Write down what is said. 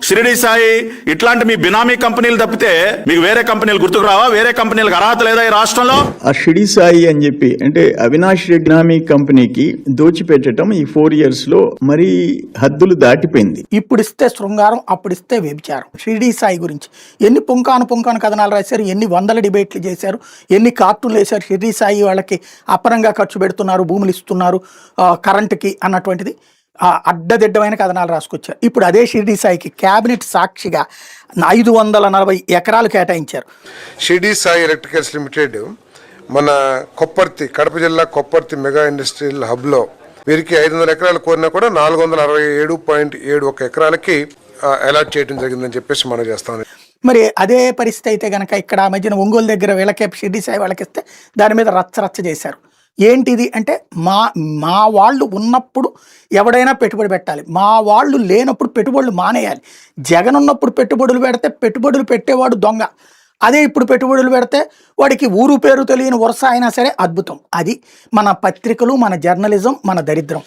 షిరిడి సాయి ఇట్లాంటి మీ బినామీ కంపెనీలు తప్పితే మీకు వేరే కంపెనీలు గుర్తుకు రావా? వేరే కంపెనీలకు అర్హత లేదా ఈ రాష్ట్రంలో? ఆ షిరిడి సాయి అని చెప్పి అంటే అవినాష్ రెడ్డి బినామీ కంపెనీకి దోచిపెట్టడం ఈ 4 years లో మరీ హద్దులు దాటిపోయింది. ఇప్పుడు ఇస్తే శృంగారం, అప్పుడు ఇస్తే వ్యభిచారం. షిరిడి సాయి గురించి ఎన్ని పుంకాను కథనాలు రాశారు, ఎన్ని వందల డిబేట్లు చేశారు, ఎన్ని కార్టూన్లు వేశారు. షిరిడి సాయి వాళ్ళకి అపరంగా ఖర్చు పెడుతున్నారు, భూములు ఇస్తున్నారు కరెంటుకి అన్నటువంటిది అడ్డదిడ్డమైన కథనాలు రాసుకొచ్చారు. ఇప్పుడు అదే షిరిడి సాయికి క్యాబినెట్ సాక్షిగా 540 ఎకరాలు కేటాయించారు. షిరిడి సాయి ఎలక్ట్రికల్స్ లిమిటెడ్ మన కొప్పర్తి, కడప జిల్లా కొప్పర్తి మెగా ఇండస్ట్రియల్ హబ్లో వీరికి 500 ఎకరాలు కోరినా కూడా 467.71 ఎకరాలకి అలాట్ చేయడం జరిగిందని చెప్పేసి మనం చేస్తాం. మరి అదే పరిస్థితి అయితే కనుక ఇక్కడ మధ్యన ఒంగోలు దగ్గర వీళ్ళకే షిరిడి సాయి వాళ్ళకిస్తే దాని మీద రచ్చ చేశారు. ఏంటిది అంటే మా వాళ్ళు ఉన్నప్పుడు ఎవడైనా పెట్టుబడి పెట్టాలి, మా వాళ్ళు లేనప్పుడు పెట్టుబడులు మానేయాలి. జగన్ ఉన్నప్పుడు పెట్టుబడులు పెడితే పెట్టుబడులు పెట్టేవాడు దొంగ. అదే ఇప్పుడు పెట్టుబడులు పెడితే వాడికి ఊరు పేరు తెలియని వరుస అయినా సరే అద్భుతం. అది మన పత్రికలు, మన జర్నలిజం, మన దరిద్రం.